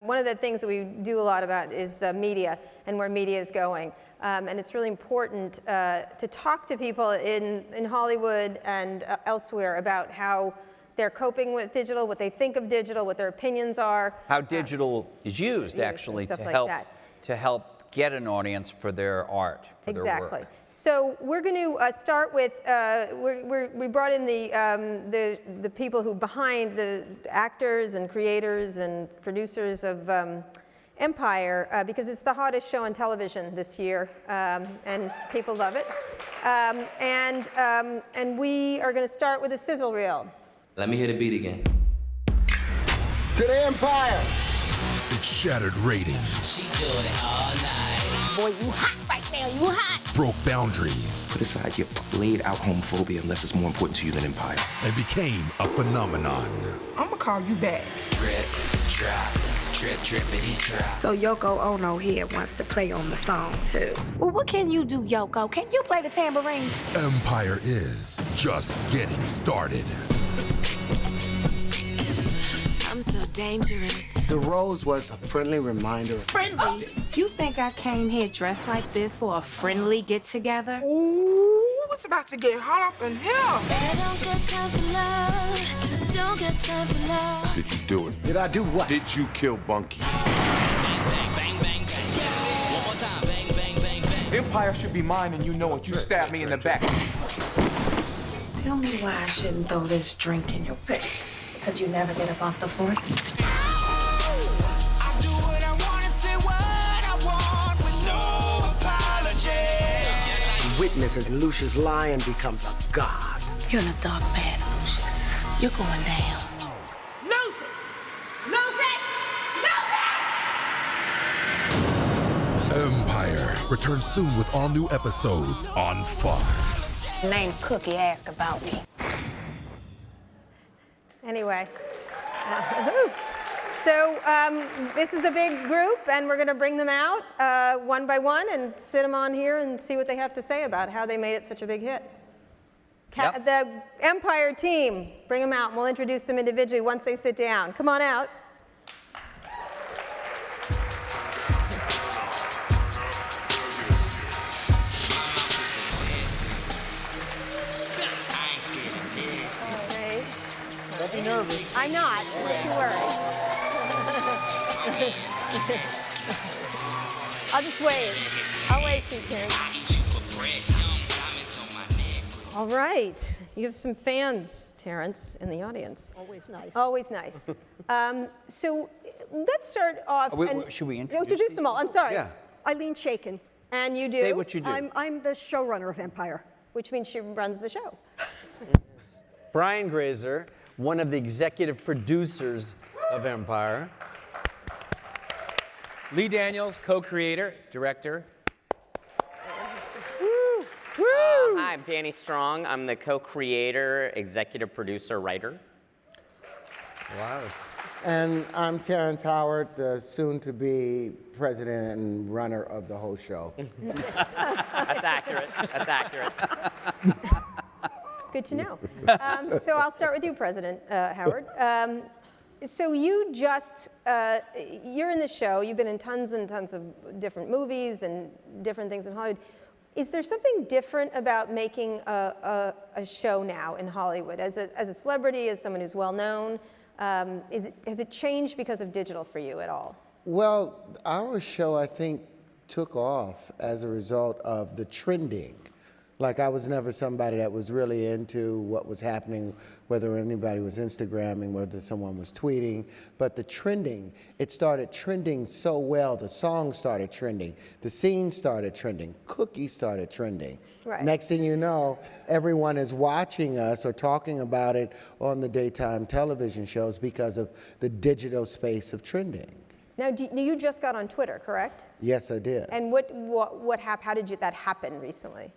One of the things that we do a lot about is media and where media is going. And it's really important to talk to people in Hollywood and elsewhere about how they're coping with digital, what they think of digital, what their opinions are. How digital is used actually to help get an audience for their art, for their work. So we're going to start with, we brought in the people who behind the actors and creators and producers of Empire, because it's the hottest show on television this year, and people love it. And we are going to start with a sizzle reel. Let me hear the beat again. To the Empire! It shattered ratings. She doing it all night. Boy, you hot right now, you hot! Broke boundaries. Put aside your laid out homophobia unless it's more important to you than Empire. And became a phenomenon. I'ma call you back. Drip, drop, drip, drippity drop. So Yoko Ono here wants to play on the song too. Well, what can you do, Yoko? Can you play the tambourine? Empire is just getting started. I'm so dangerous. The rose was a friendly reminder. Friendly? You think I came here dressed like this for a friendly get-together? Ooh, it's about to get hot up in here. I don't get time for love. Don't get time for love. Did you do it? Did I do what? Did you kill Bunky? Empire should be mine, and you know it. You stabbed me in the back. Tell me why I shouldn't throw this drink in your face. Because you never get up off the floor? I do what I want and say what I want with no apologies. Witness as Lucious Lyon becomes a god. You're in a dark path, Lucious. You're going down. Lucious! Lucious! Lucious! Empire returns soon with all new episodes on Fox. Name's Cookie. Ask about me. Anyway, so this is a big group, and we're going to bring them out one by one and sit them on here and see what they have to say about how they made it such a big hit. The Empire team, bring them out, and we'll introduce them individually once they sit down. Come on out. Don't be nervous. I'm not. Don't you worry. I'll just wait. I'll wait, Terrence. All right. You have some fans, Terrence, in the audience. Always nice. Always nice. So let's start off. Should we introduce them all? I'm sorry. Yeah. Ilene Chaiken. And you do? Say what you do. I'm the showrunner of Empire. Which means she runs the show. Brian Grazer, one of the executive producers of Empire. Lee Daniels, co-creator, director. Hi, I'm Danny Strong. I'm the co-creator, executive producer, writer. Wow. And I'm Terrence Howard, the soon-to-be president and runner of the whole show. That's accurate. That's accurate. Good to know. So I'll start with you, President Howard. So you just, you're in the show. You've been in tons and tons of different movies and different things in Hollywood. Is there something different about making a show now in Hollywood? As a celebrity, as someone who's well-known, has it changed because of digital for you at all? Well, our show, I think, took off as a result of the trending. Like, I was never somebody that was really into what was happening, whether anybody was Instagramming, whether someone was tweeting, but the trending, it started trending so well. The song started trending, the scene started trending, Cookie started trending. Right. Next thing you know, everyone is watching us or talking about it on the daytime television shows because of the digital space of trending. Now, you just got on Twitter, correct? Yes, I did. And how did that happen recently?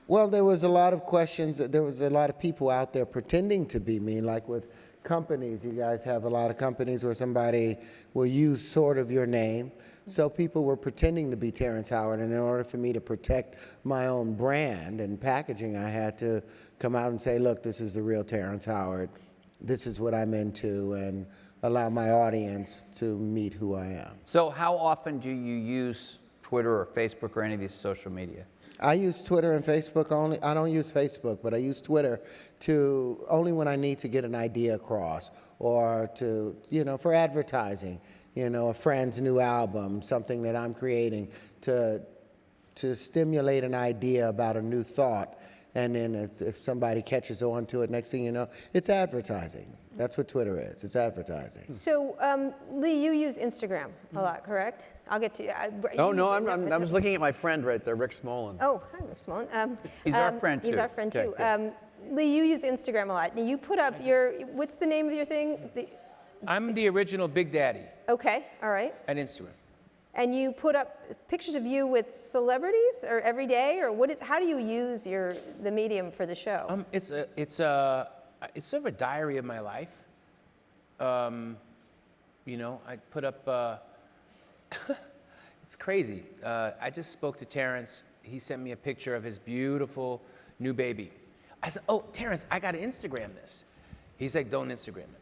Well, there was a lot of questions. There was a lot of people out there pretending to be me, like with companies. You guys have a lot of companies where somebody will use sort of your name. So people were pretending to be Terrence Howard, and in order for me to protect my own brand and packaging, I had to come out and say, look, this is the real Terrence Howard. This is what I'm into, and allow my audience to meet who I am. So how often do you use Twitter or Facebook or any of these social media? I use Twitter and Facebook only. I don't use Facebook, but I use Twitter to only when I need to get an idea across, or to, for advertising, a friend's new album, something that I'm creating to stimulate an idea about a new thought. And then if somebody catches on to it, next thing you know, it's advertising. That's what Twitter is. It's advertising. So, Lee, you use Instagram a lot, correct? I'll get to you. I was looking at my friend right there, Rick Smolin. Oh, hi, Rick Smolin. He's our friend, too. He's our friend, too. Okay. Lee, you use Instagram a lot. You put up what's the name of your thing? I'm the original Big Daddy Okay, all right. at Instagram. And you put up pictures of you with celebrities, or every day, or how do you use the medium for the show? It's sort of a diary of my life. I put up. It's crazy. I just spoke to Terrence. He sent me a picture of his beautiful new baby. I said, "Oh, Terrence, I got to Instagram this." He's like, "Don't Instagram it."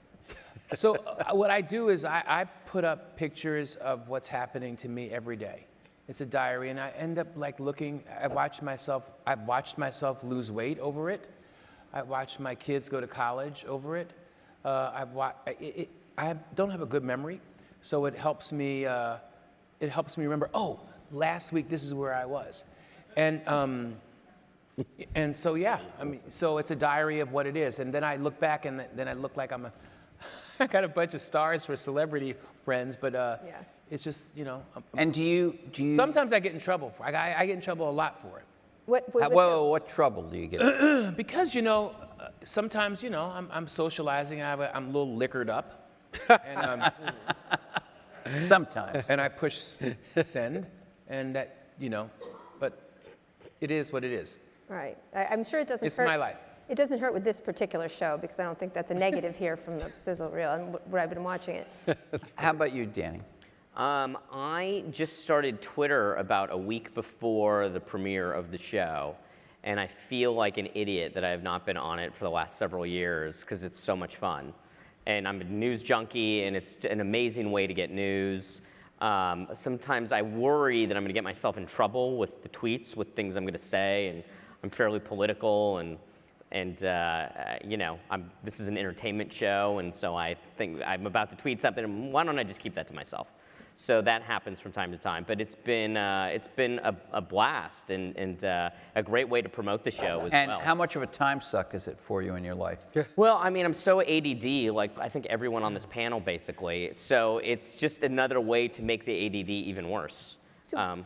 So what I do is I put up pictures of what's happening to me every day. It's a diary, and I end up looking. I've watched myself lose weight over it. I've watched my kids go to college over it. I don't have a good memory, so it helps me. It helps me remember. Oh, last week this is where I was, and so yeah. So it's a diary of what it is, and then I look back, and then I look like I got a bunch of stars for celebrity friends, but it's just, And do you? Sometimes I get in trouble for. I get in trouble a lot for it. What trouble do you get? Because sometimes I'm socializing. I'm a little liquored up, and Sometimes. and I push send, and that but it is what it is. Right. I'm sure it doesn't hurt. It's my life. It doesn't hurt with this particular show, because I don't think that's a negative here from the sizzle reel and what I've been watching it. How about you, Danny? I just started Twitter about a week before the premiere of the show, and I feel like an idiot that I have not been on it for the last several years, because it's so much fun. And I'm a news junkie, and it's an amazing way to get news. Sometimes I worry that I'm going to get myself in trouble with the tweets, with things I'm going to say, and I'm fairly political, and this is an entertainment show, and so I think I'm about to tweet something, and why don't I just keep that to myself? So that happens from time to time, but it's been a blast and a great way to promote the show as well. And how much of a time suck is it for you in your life? Well, I'm so ADD, like I think everyone on this panel basically, so it's just another way to make the ADD even worse. So,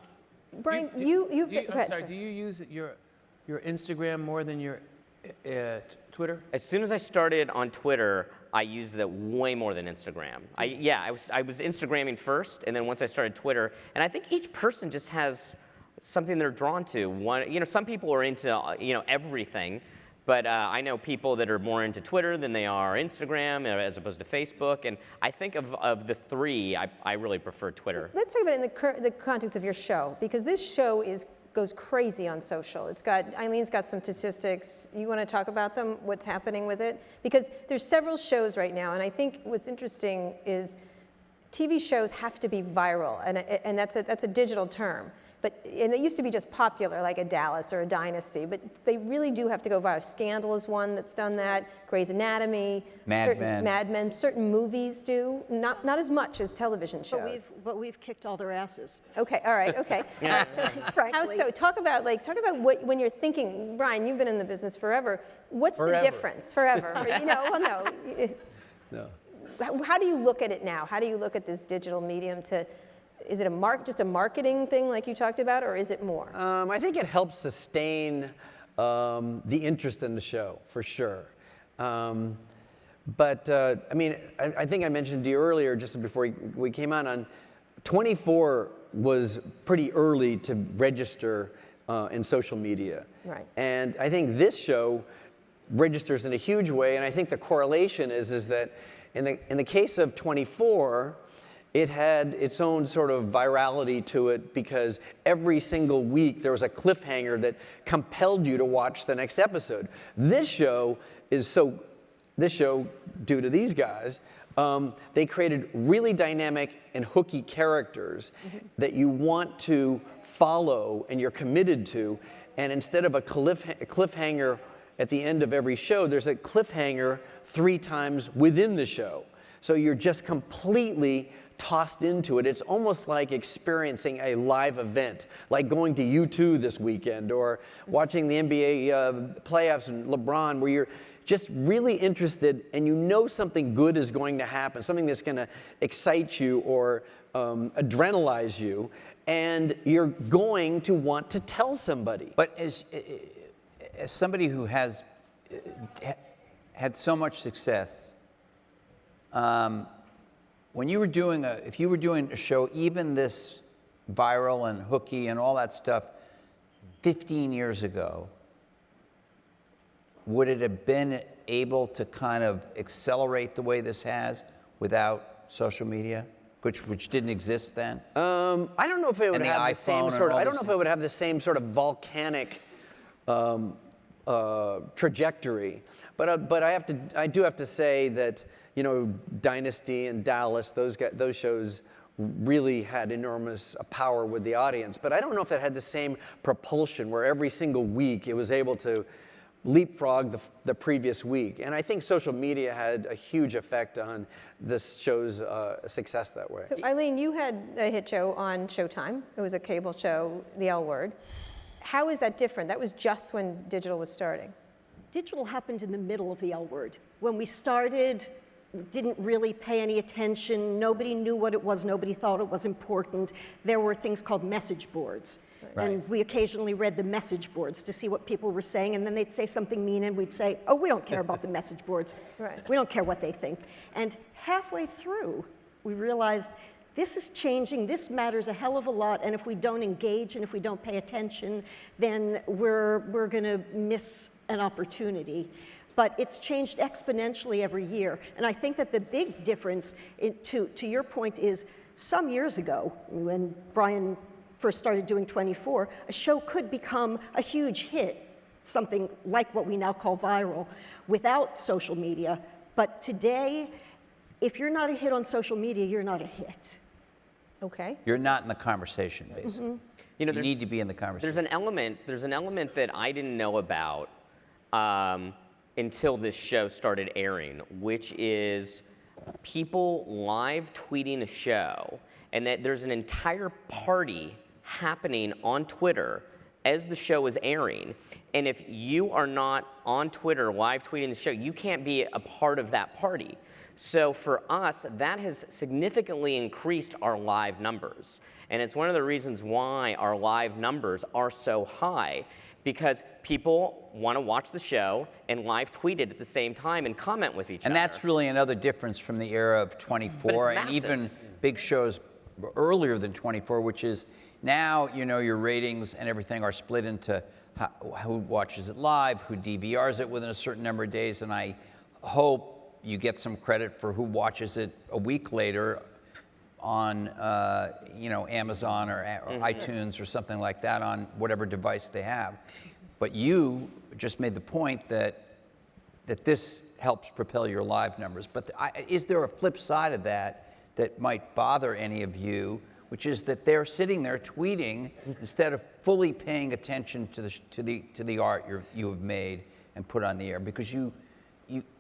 Brian, do you use your Instagram more than your Twitter? As soon as I started on Twitter, I used it way more than Instagram. I was Instagramming first, and then once I started Twitter, and I think each person just has something they're drawn to. Some people are into everything, but I know people that are more into Twitter than they are Instagram as opposed to Facebook, and I think of the three, I really prefer Twitter. So let's talk about it in the context of your show, because this show goes crazy on social. Ilene's got some statistics. You want to talk about them, what's happening with it? Because there's several shows right now, and I think what's interesting is TV shows have to be viral, and that's a digital term. And it used to be just popular, like a Dallas or a Dynasty, but they really do have to go viral. Scandal is one that's done that, Grey's Anatomy, Mad Men, certain movies do, not as much as television shows. But we've kicked all their asses. Okay, all right, okay. How so? Talk about what, when you're thinking, Brian, you've been in the business forever, what's the difference? Forever. No. How do you look at it now? How do you look at this digital medium is it just a marketing thing like you talked about, or is it more? I think it helps sustain the interest in the show, for sure. I think I mentioned to you earlier, just before we came on 24 was pretty early to register in social media. Right. And I think this show registers in a huge way, and I think the correlation is that in the case of 24, it had its own sort of virality to it, because every single week there was a cliffhanger that compelled you to watch the next episode. This show, due to these guys, They created really dynamic and hooky characters that you want to follow and you're committed to. And instead of a cliffhanger at the end of every show, there's a cliffhanger 3 times within the show. So you're just completely tossed into it. It's almost like experiencing a live event, like going to U2 this weekend or watching the NBA playoffs and LeBron, where you're just really interested and you know something good is going to happen, something that's going to excite you or adrenalize you, and you're going to want to tell somebody. But as somebody who has had so much success, when you were doing if you were doing a show, even this viral and hooky and all that stuff, 15 years ago, would it have been able to kind of accelerate the way this has without social media, which didn't exist then? I don't know if it would have the same sort of. I don't know if it would have the same sort of volcanic trajectory. But I do have to say that, you know, Dynasty and Dallas, those shows really had enormous power with the audience. But I don't know if it had the same propulsion where every single week it was able to leapfrog the previous week. And I think social media had a huge effect on this show's success that way. So Ilene, you had a hit show on Showtime. It was a cable show, The L Word. How is that different? That was just when digital was starting. Digital happened in the middle of The L Word. When we started, didn't really pay any attention. Nobody knew what it was. Nobody thought it was important. There were things called message boards. Right. And we occasionally read the message boards to see what people were saying, and then they'd say something mean, and we'd say, oh, we don't care about the message boards. Right. We don't care what they think. And halfway through, we realized this is changing, this matters a hell of a lot, and if we don't engage and if we don't pay attention, then we're gonna miss an opportunity. But it's changed exponentially every year. And I think that the big difference, to your point, is some years ago, when Brian first started doing 24, a show could become a huge hit, something like what we now call viral, without social media. But today, if you're not a hit on social media, you're not a hit. Okay. You're not in the conversation, basically. Mm-hmm. You know, you need to be in the conversation. There's an element that I didn't know about until this show started airing, which is people live tweeting a show, and that there's an entire party happening on Twitter as the show is airing. And if you are not on Twitter live tweeting the show, you can't be a part of that party. So for us, that has significantly increased our live numbers. And it's one of the reasons why our live numbers are so high, because people want to watch the show and live tweet it at the same time and comment with each other. And that's really another difference from the era of 24 and even big shows earlier than 24, which is now, you know, your ratings and everything are split into who watches it live, who DVRs it within a certain number of days, and I hope you get some credit for who watches it a week later on, you know, Amazon or iTunes or something like that on whatever device they have. But you just made the point that this helps propel your live numbers. But is there a flip side of that might bother any of you, which is that they're sitting there tweeting instead of fully paying attention to the art you have made and put on the air? Because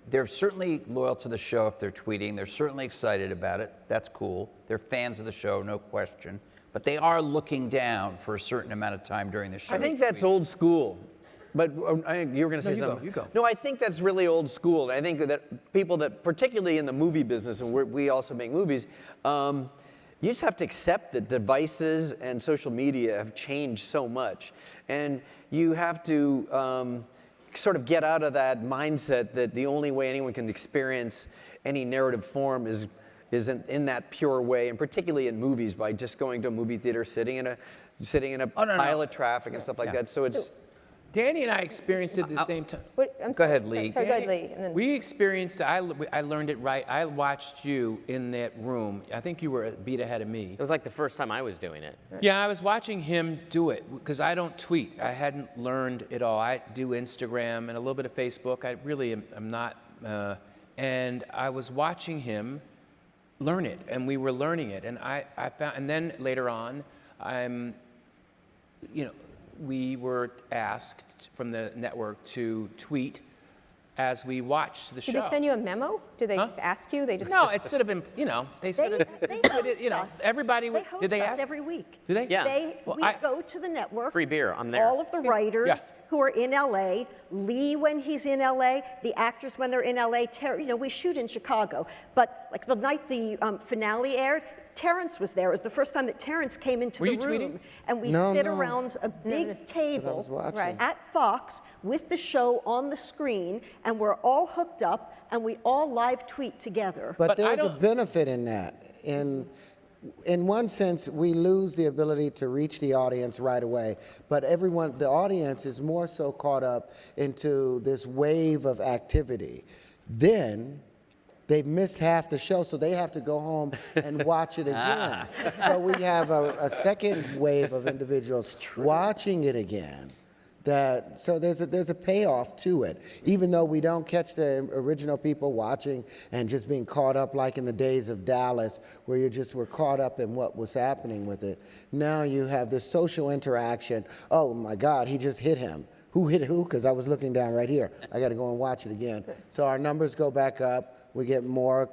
they're certainly loyal to the show if they're tweeting. They're certainly excited about it. That's cool. They're fans of the show, no question. But they are looking down for a certain amount of time during the show. I think that's old school. But you were going to say something. You go. No, I think that's really old school. I think that people that, particularly in the movie business, and we also make movies, you just have to accept that devices and social media have changed so much. And you have to sort of get out of that mindset that the only way anyone can experience any narrative form is in that pure way, and particularly in movies, by just going to a movie theater, sitting in a pile of traffic and stuff like that. So it's... Danny and I experienced it at the same time. Go ahead, Lee. Sorry, go ahead, Lee. And then We experienced, I learned it right. I watched you in that room. I think you were a beat ahead of me. It was like the first time I was doing it. Yeah, I was watching him do it because I don't tweet. I hadn't learned it all. I do Instagram and a little bit of Facebook. I really am not And I was watching him learn it, and we were learning it. And I found, and then later on, we were asked from the network to tweet as we watched the show. Did they send you a memo? Did they just ask you? They just No, it's sort of, they sort of, everybody, They host did they us ask? every week. Do they? Yeah. We go to the network. Free beer, I'm there. All of the writers Yes. who are in LA, Lee when he's in LA, the actors when they're in LA, we shoot in Chicago. But like the night the finale aired, Terrence was there. It was the first time that Terrence came into the room. And we sit around a big table at Fox with the show on the screen, and we're all hooked up, and we all live tweet together. But there's a benefit in that. In one sense, we lose the ability to reach the audience right away. But the audience is more so caught up into this wave of activity. Then they've missed half the show, so they have to go home and watch it again. So we have a second wave of individuals watching it again. So there's a payoff to it. Even though we don't catch the original people watching and just being caught up like in the days of Dallas, where you just were caught up in what was happening with it. Now you have this social interaction. Oh my God, he just hit him. Who hit who? Because I was looking down right here. I got to go and watch it again. So our numbers go back up. We get more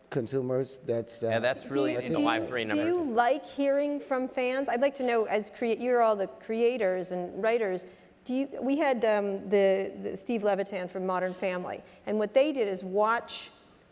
consumers. That's really the live 3 numbers. Do you like hearing from fans? I'd like to know, you're all the creators and writers. We had the Steve Levitan from Modern Family, and what they did is watch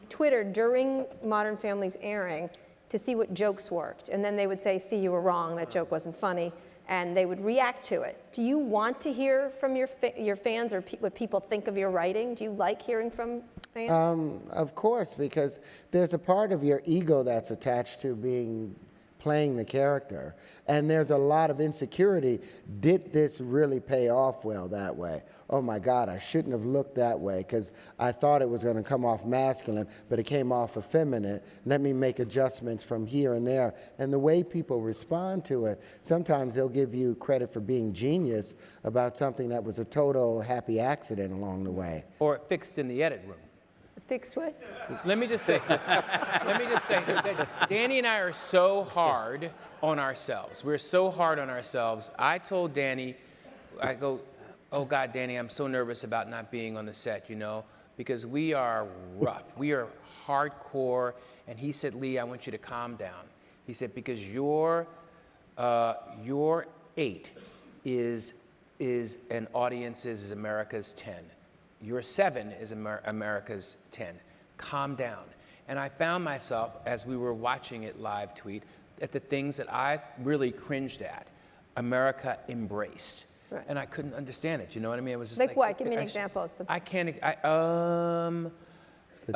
Twitter during Modern Family's airing to see what jokes worked, and then they would say, "See, you were wrong. That joke wasn't funny." And they would react to it. Do you want to hear from your fans or what people think of your writing? Do you like hearing from fans? Of course, because there's a part of your ego that's attached to playing the character. And there's a lot of insecurity. Did this really pay off well that way? Oh my God, I shouldn't have looked that way because I thought it was going to come off masculine, but it came off effeminate. Let me make adjustments from here and there. And the way people respond to it, sometimes they'll give you credit for being genius about something that was a total happy accident along the way. Or fixed in the edit room. Fixed what? Let me just say that Danny and I are so hard on ourselves. We're so hard on ourselves. I told Danny, I go, "Oh God, Danny, I'm so nervous about not being on the set, because we are rough. We are hardcore." And he said, "Lee, I want you to calm down." He said, "Because your 8 is an audience's is America's 10. Your 7 is America's 10. Calm down." And I found myself, as we were watching it live tweet, at the things that I really cringed at, America embraced. Right. And I couldn't understand it, you know what I mean? It was just like what? Give me an example. I can't, a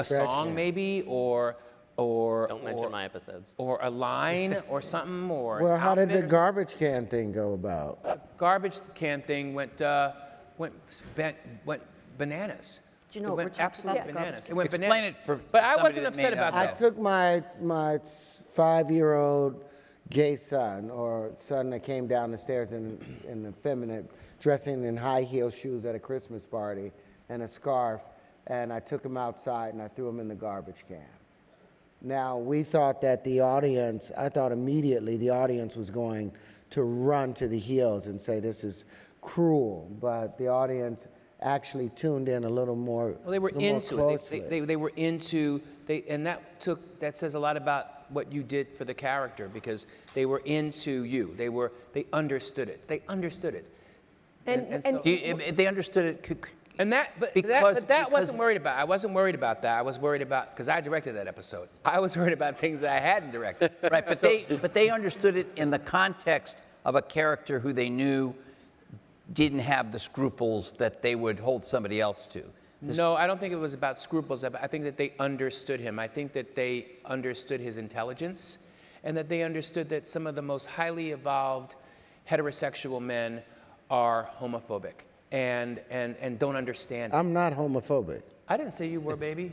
song maybe, or Don't mention my episodes. Or a line or something, or Well, how did the garbage can thing go about? Garbage can thing went bananas. Do you know it what went we're talking absolutely about? bananas. It went Explain bananas. it for But I somebody wasn't that upset may about not I that. took my 5-year-old gay son, or son that came down the stairs in effeminate, dressing in high heel shoes at a Christmas party and a scarf, and I took him outside and I threw him in the garbage can. Now, we thought that I thought immediately the audience was going to run to the heels and say this is cruel, but the audience actually tuned in a little more. Well, they were into closely. it. They were into, and that says a lot about what you did for the character, because they were into you. They understood it. They understood it. And so, they understood it. And that wasn't worried about. I wasn't worried about that. I was worried about, because I directed that episode. I was worried about things that I hadn't directed. Right, but they understood it in the context of a character who they knew didn't have the scruples that they would hold somebody else to. No, I don't think it was about scruples. I think that they understood him. I think that they understood his intelligence, and that they understood that some of the most highly evolved heterosexual men are homophobic and don't understand. I'm not homophobic. I didn't say you were, baby.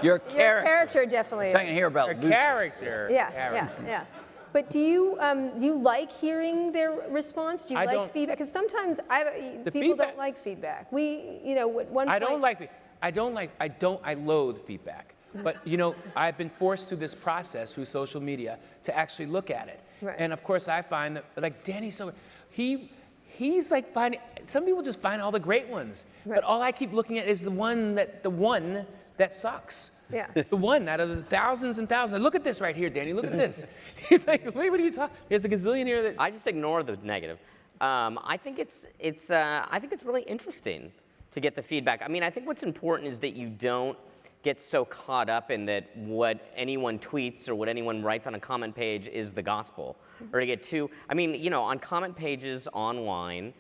Your character definitely is. I'm talking here about Your Lucious. character. Yeah. But do you like hearing their response? Do you like feedback? Because sometimes people don't like feedback. At one point. I loathe feedback. But, I've been forced through this process, through social media, to actually look at it. Right. And of course, I find that, like, Danny's he's like finding, some people just find all the great ones. Right. But all I keep looking at is the one that sucks. Yeah. The one out of the thousands and thousands. Look at this right here, Danny. Look at this. He's like, wait, what are you talking? There's a gazillion here that. I just ignore the negative. I think it's really interesting to get the feedback. I mean, I think what's important is that you don't get so caught up in that what anyone tweets or what anyone writes on a comment page is the gospel, or to get too. I mean, on comment pages online,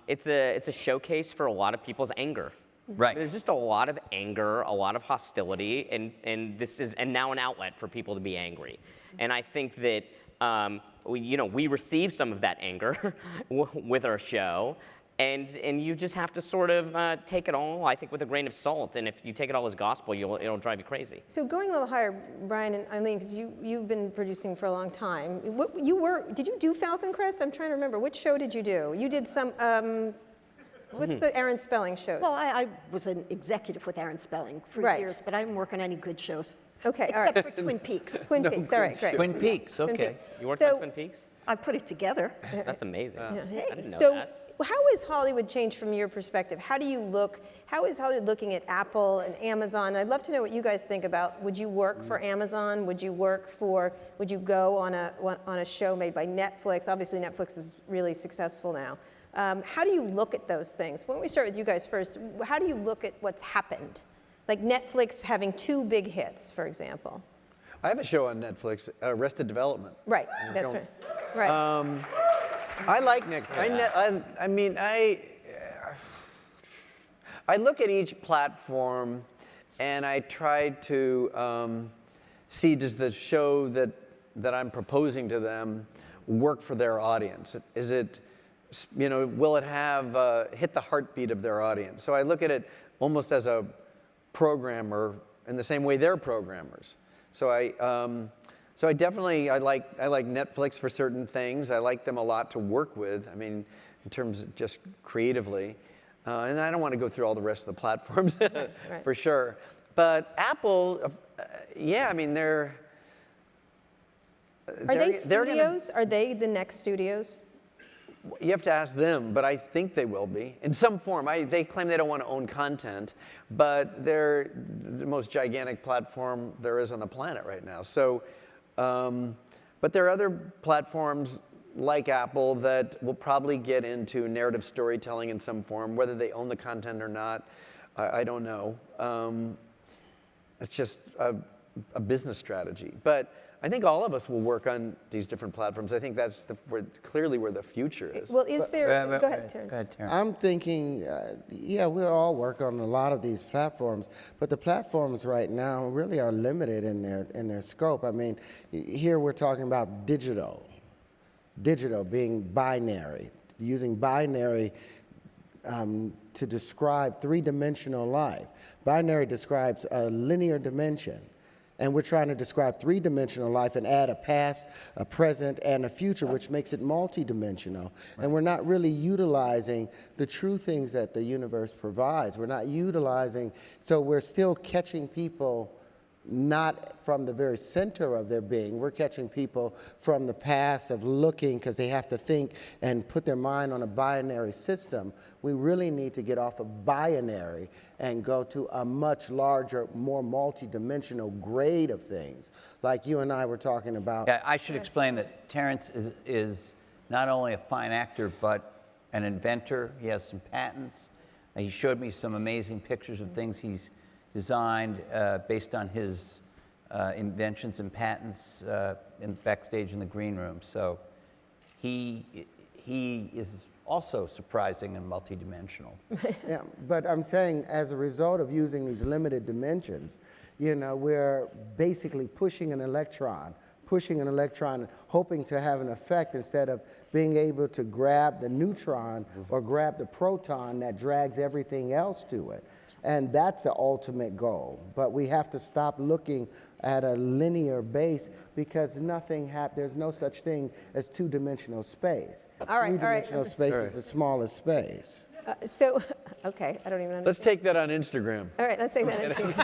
it's a showcase for a lot of people's anger. Right. There's just a lot of anger, a lot of hostility, and this is now an outlet for people to be angry. And I think that we receive some of that anger with our show, and you just have to sort of take it all, I think, with a grain of salt. And if you take it all as gospel, it'll drive you crazy. So going a little higher, Brian and Ilene, because you've been producing for a long time. Did you do Falcon Crest? I'm trying to remember. Which show did you do? You did some. What's the Aaron Spelling show? Well, I was an executive with Aaron Spelling for years, but I didn't work on any good shows. Okay, all right. Except for Twin Peaks. Twin Peaks, all right, great. Twin Peaks, okay. You worked on Twin Peaks? I put it together. That's amazing. I didn't know So that. how has Hollywood changed from your perspective? How is Hollywood looking at Apple and Amazon? I'd love to know what you guys think about, would you work for Amazon? Would you go on a show made by Netflix? Obviously Netflix is really successful now. How do you look at those things? Why don't we start with you guys first? How do you look at what's happened? Like Netflix having 2 big hits, for example. I have a show on Netflix, Arrested Development. Right, that's right. Right. I like Nick. I look at each platform and I try to see, does the show that I'm proposing to them work for their audience? Is it, will it have hit the heartbeat of their audience? So I look at it almost as a programmer in the same way they're programmers. So I like Netflix for certain things. I like them a lot to work with. I mean, in terms of just creatively, and I don't want to go through all the rest of the platforms right. for sure. But Apple, yeah, I mean Are they studios? Are they the next studios? You have to ask them, but I think they will be in some form. They claim they don't want to own content, but they're the most gigantic platform there is on the planet right now. So, but there are other platforms like Apple that will probably get into narrative storytelling in some form, whether they own the content or not. I don't know. It's just a business strategy, but I think all of us will work on these different platforms. I think that's clearly where the future is. Well, is there? Go ahead, Terrence. Go ahead, Terrence. I'm thinking, yeah, we'll all work on a lot of these platforms, but the platforms right now really are limited in their scope. I mean, here we're talking about digital being binary, using binary to describe 3-dimensional life. Binary describes a linear dimension. And we're trying to describe 3-dimensional life and add a past, a present, and a future, which makes it multidimensional. Right. And we're not really utilizing the true things that the universe provides. We're not utilizing, so we're still catching people not from the very center of their being. We're catching people from the past of looking, because they have to think and put their mind on a binary system. We really need to get off of binary and go to a much larger, more multidimensional grade of things, like you and I were talking about. Yeah, I should explain that Terrence is not only a fine actor, but an inventor. He has some patents. He showed me some amazing pictures of things he's designed based on his inventions and patents backstage in the green room. So he is also surprising and multidimensional. Yeah, but I'm saying as a result of using these limited dimensions, we're basically pushing an electron, hoping to have an effect instead of being able to grab the neutron or grab the proton that drags everything else to it. And that's the ultimate goal. But we have to stop looking at a linear base because there's no such thing as two-dimensional space. All right, Three-dimensional space is the smallest space. Okay, I don't even understand. Let's take that on Instagram. All right, let's take that on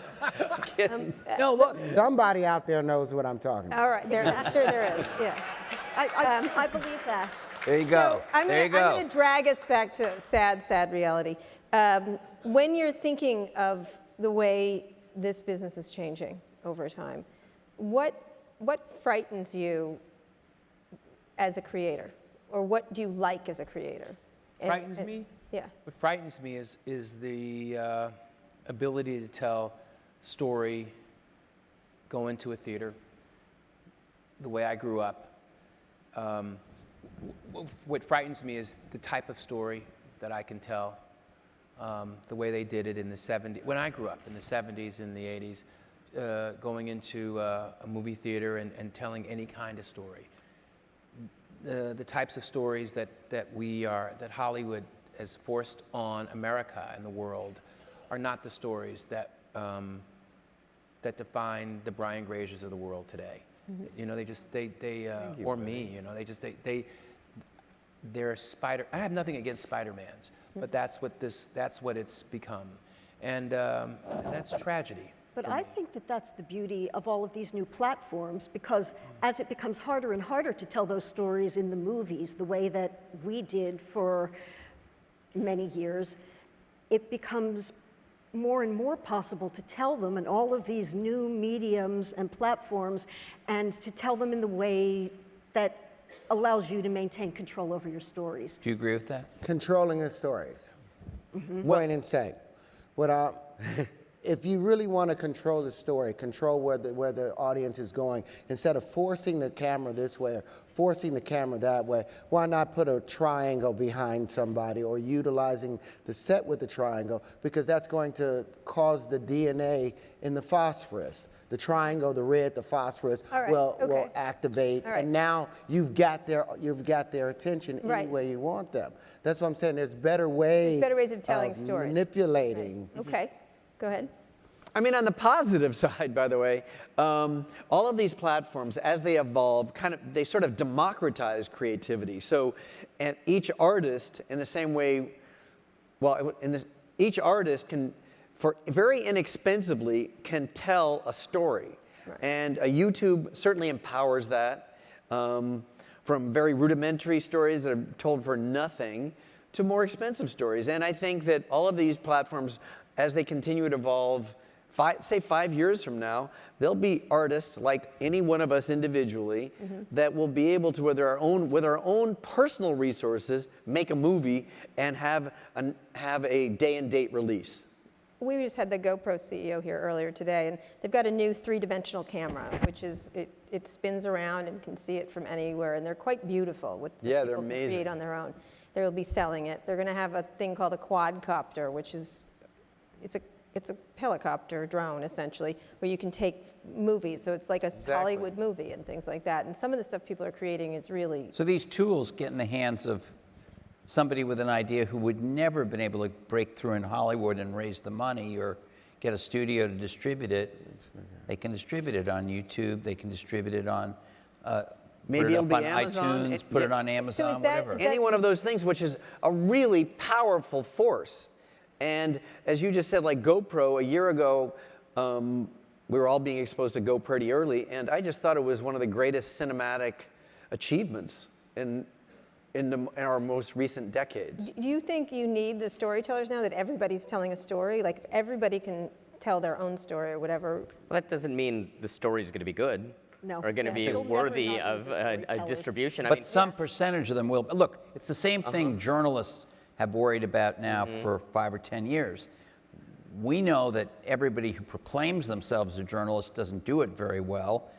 Instagram. No, look. Somebody out there knows what I'm talking about. All right, sure there is, yeah. I believe that. There you go. So I'm going to drag us back to sad reality. When you're thinking of the way this business is changing over time, what frightens you as a creator, or what do you like as a creator? Frightens me? Yeah. What frightens me is the ability to tell story, go into a theater, the way I grew up. What frightens me is the type of story that I can tell, the way they did it in the 70s, when I grew up in the 70s and the 80s, going into a movie theater and telling any kind of story. The types of stories that Hollywood has forced on America and the world are not the stories that define the Brian Grazers of the world today. Mm-hmm. You know, or me, you know, they're I have nothing against Spider-Mans, but that's what it's become. And that's tragedy. But I think that that's the beauty of all of these new platforms, because as it becomes harder and harder to tell those stories in the movies the way that we did for many years, it becomes more and more possible to tell them in all of these new mediums and platforms, and to tell them in the way that allows you to maintain control over your stories. Do you agree with that? Controlling the stories. Plain and say. If you really want to control the story, control where the audience is going, instead of forcing the camera this way or forcing the camera that way, why not put a triangle behind somebody or utilizing the set with the triangle? Because that's going to cause the DNA in the phosphorus. The triangle, the red, the phosphorus will activate, and now you've got their attention any way you want them. That's what I'm saying. There's better ways of telling stories. Manipulating. Right. Okay, go ahead. I mean, on the positive side, by the way, all of these platforms, as they evolve, they sort of democratize creativity. So, and each artist, in the same way, each artist can, very inexpensively, can tell a story. Right. And YouTube certainly empowers that, from very rudimentary stories that are told for nothing to more expensive stories. And I think that all of these platforms, as they continue to evolve, say 5 years from now, there'll be artists like any one of us individually that will be able to, with our own personal resources, make a movie and have a day and date release. We just had the GoPro CEO here earlier today, and they've got a new 3-dimensional camera, which is, it spins around and can see it from anywhere, and they're quite beautiful. They're people amazing. Can create on their own. They'll be selling it. They're going to have a thing called a quadcopter, which is, it's a helicopter drone, essentially, where you can take movies. So it's like a Hollywood movie and things like that. And some of the stuff people are creating is really... So these tools get in the hands of somebody with an idea who would never have been able to break through in Hollywood and raise the money or get a studio to distribute it. They can distribute it on YouTube. They can distribute it on... Maybe it'll be on Amazon. iTunes, put it on Amazon, whatever. Any one of those things, which is a really powerful force. And as you just said, like GoPro, a year ago, we were all being exposed to Go pretty early, and I just thought it was one of the greatest cinematic achievements in our most recent decades. Do you think you need the storytellers now, that everybody's telling a story? Like, everybody can tell their own story or whatever? Well, that doesn't mean the story's going to be good. No. Or going to be worthy of a distribution. But some percentage of them will. Look, it's the same thing journalists have worried about now for 5 or 10 years. We know that everybody who proclaims themselves a journalist doesn't do it very well,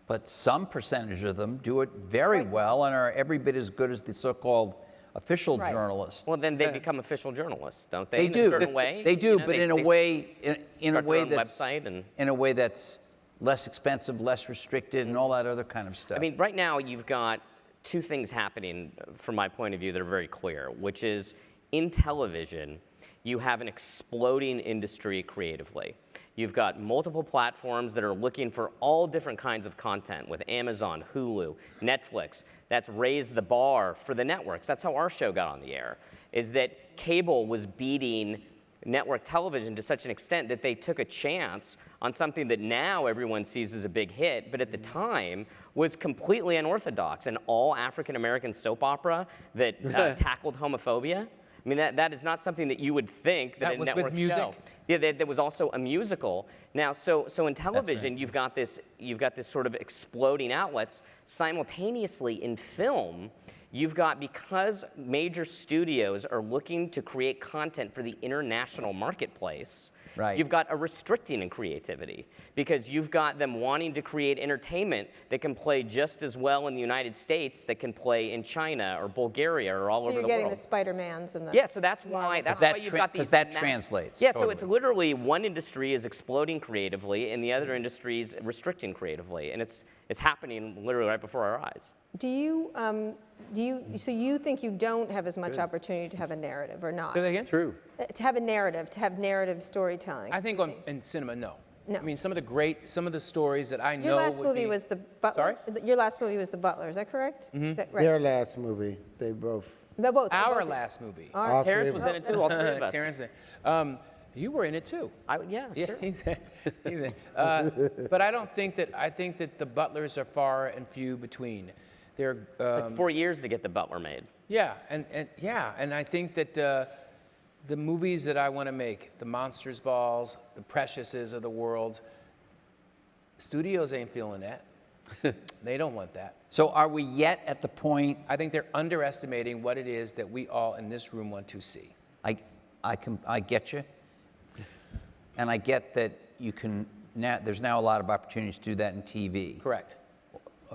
but some percentage of them do it very well and are every bit as good as the so-called official journalists. Well, then they become official journalists, don't they? They do. In a certain way. They do, but in a way website in a way that's less expensive, less restricted, and all that other kind of stuff. I mean, right now you've got two things happening from my point of view that are very clear, which is in television, you have an exploding industry creatively. You've got multiple platforms that are looking for all different kinds of content with Amazon, Hulu, Netflix. That's raised the bar for the networks. That's how our show got on the air, is that cable was beating network television to such an extent that they took a chance on something that now everyone sees as a big hit, but at the time was completely unorthodox, an all African-American soap opera that tackled homophobia. I mean, that is not something that you would think that a was network with music? show. Yeah, there was also a musical. Now, so in television, you've got this sort of exploding outlets. Simultaneously in film, you've got, because major studios are looking to create content for the international marketplace, Right. you've got a restricting in creativity, because you've got them wanting to create entertainment that can play just as well in the United States that can play in China or Bulgaria or all So over you're the getting world. the Spider-Mans and the... Yeah, so that's why you've got these Because that mass- translates. Yeah, so totally. it's literally one industry is exploding creatively and the other industry is restricting creatively, and it's happening literally right before our eyes. So you think you don't have as much opportunity to have a narrative or not? Say that again? True. To have a narrative, to have narrative storytelling. I think in cinema, no. No. I mean, some of the stories that I know. Your last would movie be- was The Butler. Sorry? Your last movie was The Butler, is that correct? Is that right? Their last movie, they both. They're both. Our last movie. All Terrence three was of in it too, all three of us. Terrence, you were in it too. Yeah, sure. He's in. But I think that the Butlers are far and few between. They're Took 4 years to get The Butler made. yeah, and I think that the movies that I want to make, the Monsters Balls, the Preciouses of the world, studios ain't feeling that. They don't want that. So are we yet at the point? I think they're underestimating what it is that we all in this room want to see. I get you, and I get that you can now. There's now a lot of opportunities to do that in TV. Correct.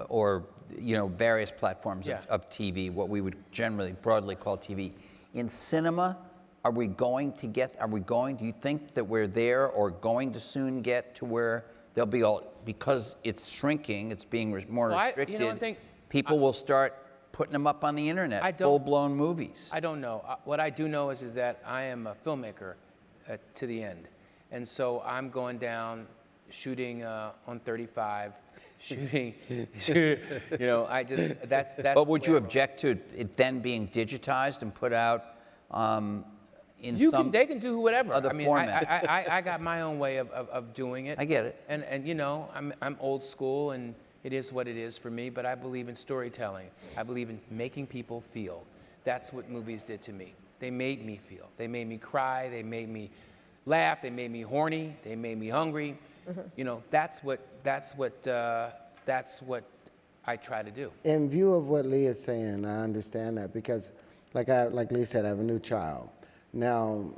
Or various platforms Yeah. of TV, what we would generally broadly call TV. In cinema, do you think that we're there or going to soon get to where there'll be because it's shrinking, it's being more restricted, I think people will start putting them up on the internet, full-blown movies. I don't know. What I do know is that I am a filmmaker to the end. And so I'm going down, shooting on 35, shooting, that's. But would you object to it then being digitized and put out they can do whatever. other I mean, format? I got my own way of doing it. I get it. And I'm old school, and it is what it is for me, but I believe in storytelling. I believe in making people feel. That's what movies did to me. They made me feel. They made me cry. They made me laugh. They made me horny. They made me hungry. Mm-hmm. That's what I try to do. In view of what Lee is saying, I understand that because, like Lee said, I have a new child. Now,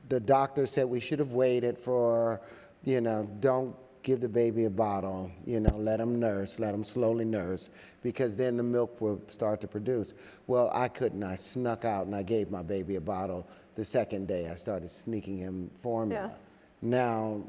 the doctor said we should have waited for, don't give the baby a bottle, let him slowly nurse, because then the milk will start to produce. Well, I couldn't. I snuck out and I gave my baby a bottle. The second day, I started sneaking him formula. Yeah. Now,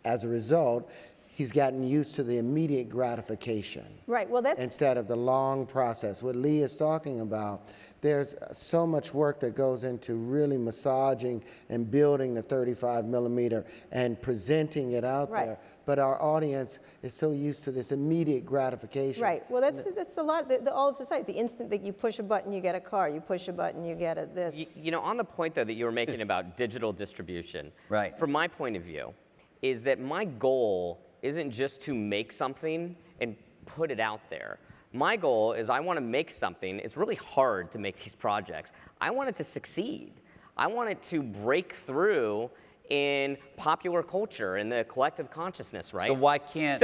as a result, he's gotten used to the immediate gratification. Right, well that's... Instead of the long process. What Lee is talking about, there's so much work that goes into really massaging and building the 35 millimeter and presenting it out there. But our audience is so used to this immediate gratification. Right, well that's a lot, all of society. The instant that you push a button, you get a car. You push a button, you get this. On the point though that you were making about digital distribution, right. From my point of view, is that my goal isn't just to make something and put it out there. My goal is I want to make something. It's really hard to make these projects. I want it to succeed. I want it to break through in popular culture, in the collective consciousness, right? So why can't...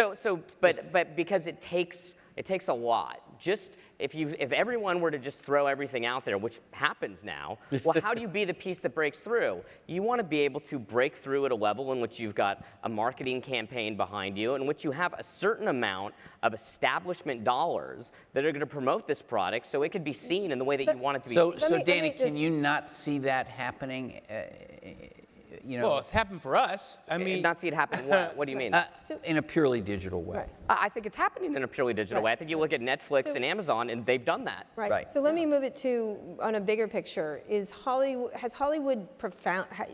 But because it takes a lot. Just if everyone were to just throw everything out there, which happens now, well, how do you be the piece that breaks through? You want to be able to break through at a level in which you've got a marketing campaign behind you, in which you have a certain amount of establishment dollars that are going to promote this product so it could be seen in the way that you want it to be seen. So Danny, can you not see that happening you know. Well, it's happened for us. I mean, not see it happen. What do you mean? In a purely digital way. I think it's happening in a purely digital way. I think you look at Netflix and Amazon, and they've done that. Right. So let me move it to on a bigger picture. Has Hollywood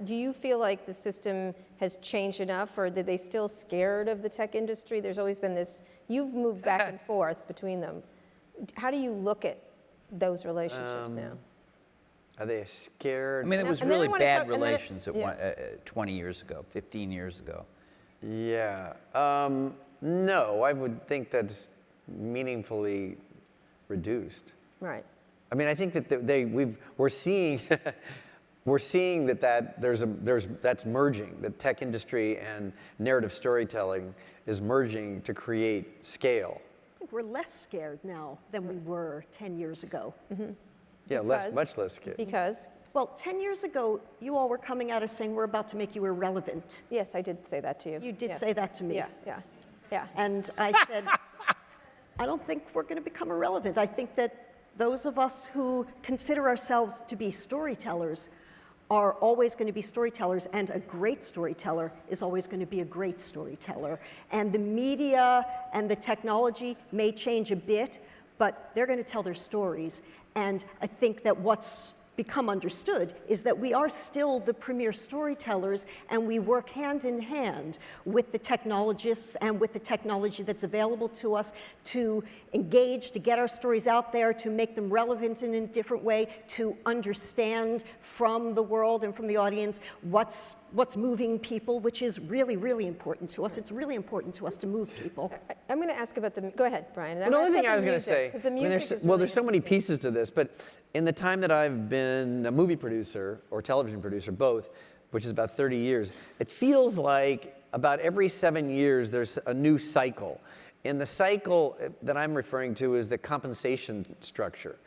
do you feel like the system has changed enough, or are they still scared of the tech industry? There's always been this. You've moved back and forth between them. How do you look at those relationships now? Are they scared? I mean, it was really bad relations 20 years ago, 15 years ago. Yeah. No, I would think that's meaningfully reduced. Right. I mean, I think that we're seeing that's merging. The tech industry and narrative storytelling is merging to create scale. I think we're less scared now than we were 10 years ago. Mm-hmm. Yeah, much less scared. Because? Well, 10 years ago, you all were coming at us saying we're about to make you irrelevant. Yes, I did say that to you. You did say that to me. Yeah. And I said, I don't think we're going to become irrelevant. I think that those of us who consider ourselves to be storytellers are always going to be storytellers, and a great storyteller is always going to be a great storyteller. And the media and the technology may change a bit, but they're going to tell their stories. And I think that what's become understood is that we are still the premier storytellers, and we work hand in hand with the technologists and with the technology that's available to us to engage, to get our stories out there, to make them relevant in a different way, to understand from the world and from the audience what's moving people, which is really, really important to us. It's really important to us to move people. I'm going to ask about go ahead, Brian. The only thing I was going to say, there's so many pieces to this, but in the time that I've been a movie producer or television producer, both, which is about 30 years, it feels like about every 7 years there's a new cycle. And the cycle that I'm referring to is the compensation structure.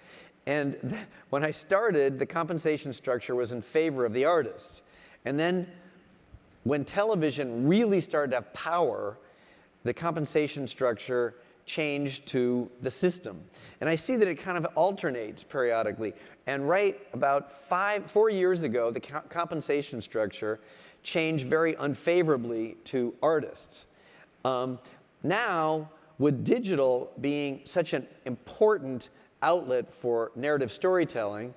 And when I started, the compensation structure was in favor of the artists. And then when television really started to have power, the compensation structure changed to the system. And I see that it kind of alternates periodically. And right about 4 years ago, the compensation structure changed very unfavorably to artists. Now, with digital being such an important outlet for narrative storytelling,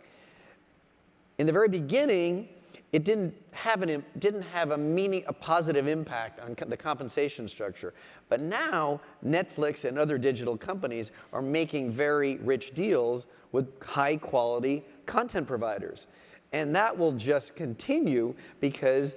in the very beginning, it didn't have a positive impact on the compensation structure. But now, Netflix and other digital companies are making very rich deals with high-quality content providers. And that will just continue because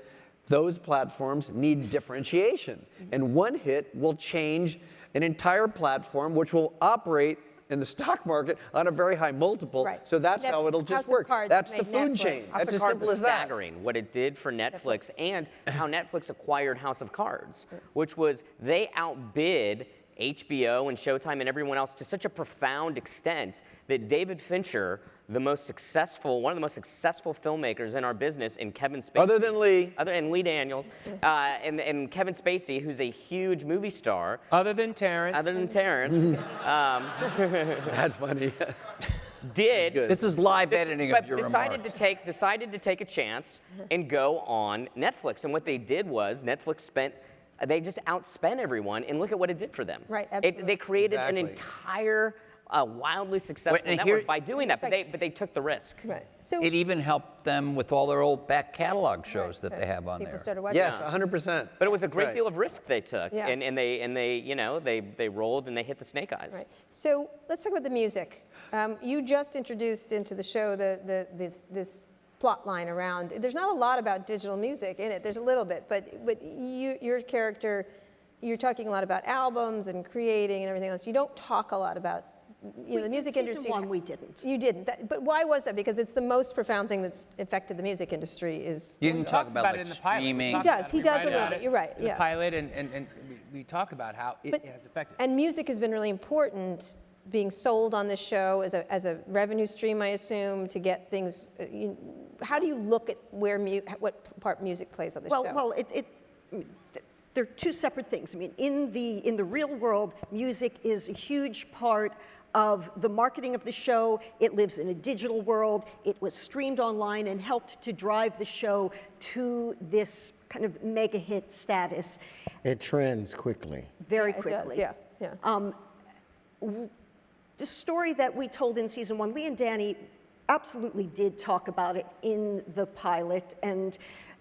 those platforms need differentiation. And one hit will change an entire platform, which will operate in the stock market on a very high multiple. Right. So that's how it'll just work. That's the food chain. That's as simple as that. Staggering what it did for Netflix and how Netflix acquired House of Cards, which was they outbid HBO and Showtime and everyone else to such a profound extent that David Fincher, one of the most successful filmmakers in our business, and Kevin Spacey. Other than Lee Daniels, and Kevin Spacey, who's a huge movie star. Other than Terrence. That's funny. This is live editing of your remarks. Decided to take a chance and go on Netflix. And what they did was they just outspent everyone, and look at what it did for them. Right, absolutely. They created an entire wildly successful network by doing that, but they took the risk. Right. So it even helped them with all their old back catalog shows that they have on People there. started watching. Yes, 100%. But it was a great deal of risk they took, and they rolled and they hit the snake eyes. Right. So let's talk about the music. You just introduced into the show this plot line around. There's not a lot about digital music in it. There's a little bit, but your character, you're talking a lot about albums and creating and everything else. You don't talk a lot about the music industry. Season 1 we didn't. You didn't. But why was that? Because it's the most profound thing that's affected the music industry is. You didn't talk about it in the pilot. streaming. He does a little bit. You're right. In the pilot, and we talk about how it has affected. And music has been really important, being sold on this show as a revenue stream, I assume, to get things. How do you look at what part music plays on the show? Well, they're two separate things. I mean, in the real world, music is a huge part of the marketing of the show. It lives in a digital world. It was streamed online and helped to drive the show to this kind of mega hit status. It trends quickly. Very It quickly. does, yeah. The story that we told in season 1, Lee and Danny absolutely did talk about it in the pilot and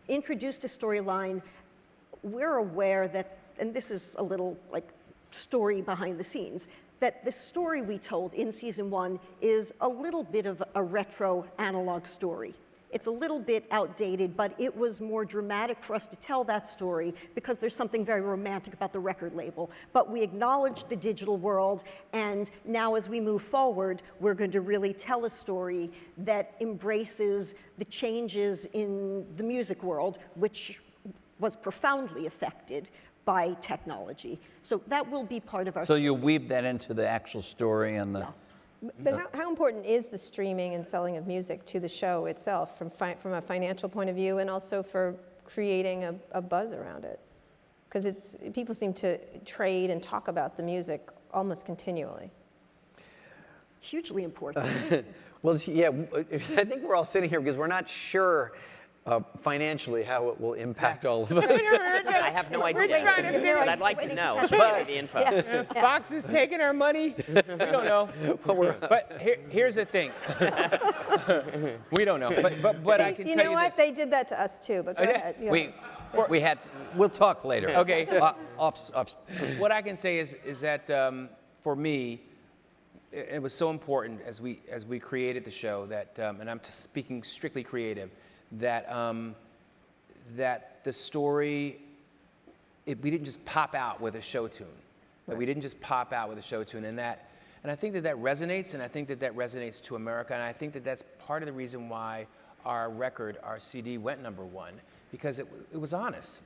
introduced a storyline. We're aware that, and this is a little like story behind the scenes, that the story we told in season 1 is a little bit of a retro analog story. It's a little bit outdated, but it was more dramatic for us to tell that story because there's something very romantic about the record label. But we acknowledged the digital world, and now as we move forward, we're going to really tell a story that embraces the changes in the music world, which was profoundly affected by technology. So that will be part of our So you'll weave that into the actual story and the... But how important is the streaming and selling of music to the show itself from a financial point of view and also for creating a buzz around it? Because people seem to trade and talk about the music almost continually. Hugely important. Well, yeah, I think we're all sitting here because we're not sure financially how it will impact all of us. I have no idea. We're trying to figure But out. I'd like to know. Give me the info. Fox is taking our money. We don't know. But here's the thing. We don't know. But I can tell you You know what? They did that to us too. But go ahead. We'll talk later. Okay. What I can say is that for me, it was so important as we created the show that, and I'm speaking strictly creative, that that the story, we didn't just pop out with a show tune. That we didn't just pop out with a show tune, and I think that resonates, and I think that resonates to America, and I think that that's part of the reason why our record, our CD, went #1, because it was honest.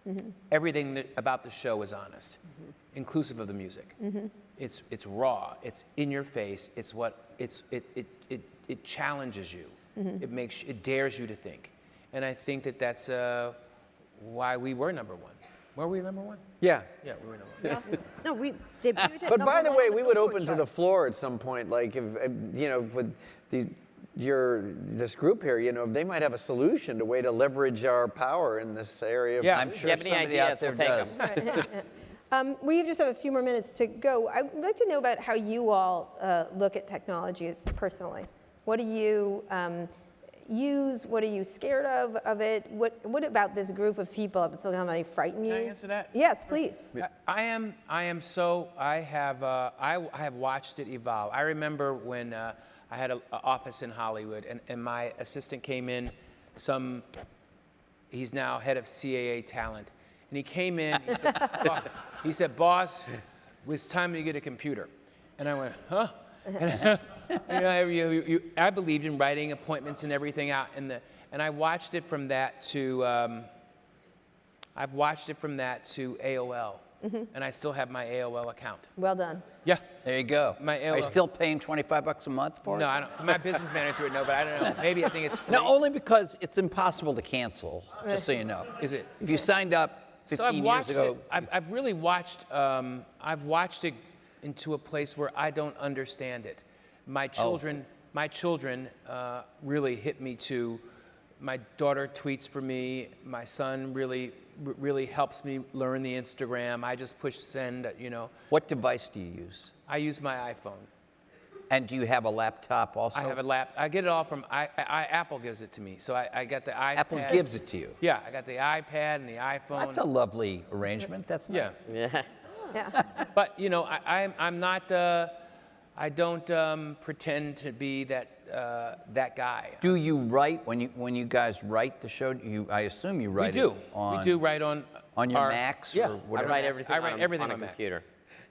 Mm-hmm. Everything about the show is honest, inclusive of the music. Mm-hmm. It's raw. It's in your face. It challenges you. Mm-hmm. It dares you to think, and I think that that's why we were #1. Were we #1? Yeah. Yeah, we were #1. Yeah. No, we debuted it. But by the way, we would Billboard open to the floor at some point, like if with this group here, they might have a solution, a way to leverage our power in this area. Yeah, I'm sure if you have any somebody out ideas, there we'll take them. We just have a few more minutes to go. I'd like to know about how you all look at technology personally. What do you use? What are you scared of it? What about this group of people up in Silicon Valley frighten you? Can I answer that? Yes, please. I have watched it evolve. I remember when I had an office in Hollywood, and my assistant came in, he's now head of CAA talent, and he came in, he said, boss, it's time to get a computer. And I went, huh? And, I believed in writing appointments and everything out, and I watched it from that to AOL, and I still have my AOL account. Well done. Yeah. There you go. My AOL. Are you still paying $25 a month for it? No, I don't. My business manager would know, but I don't know. Maybe I think it's free. No, only because it's impossible to cancel, just so you know. Is it? If you signed up 15 years ago. I've really watched. I've watched it into a place where I don't understand it. My children really hit me too. My daughter tweets for me. My son really helps me learn the Instagram. I just push send. What device do you use? I use my iPhone. And do you have a laptop also? I have a laptop. I get it all from Apple gives it to me. So I got the iPad. Apple gives it to you. Yeah, I got the iPad and the iPhone. That's a lovely arrangement. That's nice. Yeah. Yeah. But I'm not. I don't pretend to be that guy. Do you write when you guys write the show? I assume you write. We do. It on. We do write on your Macs or whatever. I write everything on a Mac. computer.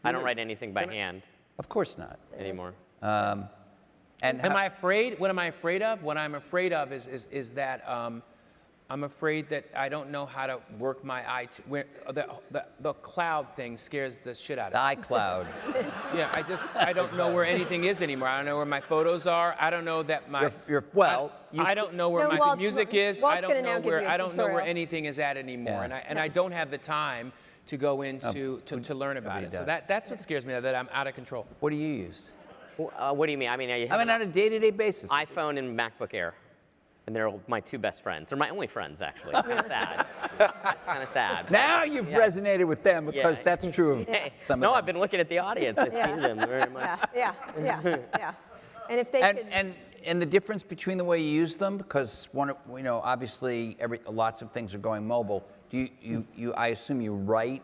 I don't write anything by hand. Of course not. Anymore. And am I afraid? What am I afraid of? What I'm afraid of is that I'm afraid that I don't know how to work my the cloud thing scares the shit out of me. The iCloud. Yeah, I don't know where anything is anymore. I don't know where my photos are. I don't know that my I don't know where my music is. I don't know where anything is at anymore. Yeah. And I don't have the time to go into to learn about it. So that's what scares me, that I'm out of control. What do you use? What do you mean? I mean, on a day-to-day basis. iPhone and MacBook Air. And they're my two best friends. They're my only friends, actually. It's kind of sad. It's kind of sad. Now you've resonated with them because that's true of some of them. I've been looking at the audience. I see them very much. Yeah. And if they could... And the difference between the way you use them, because obviously lots of things are going mobile. Do you I assume you write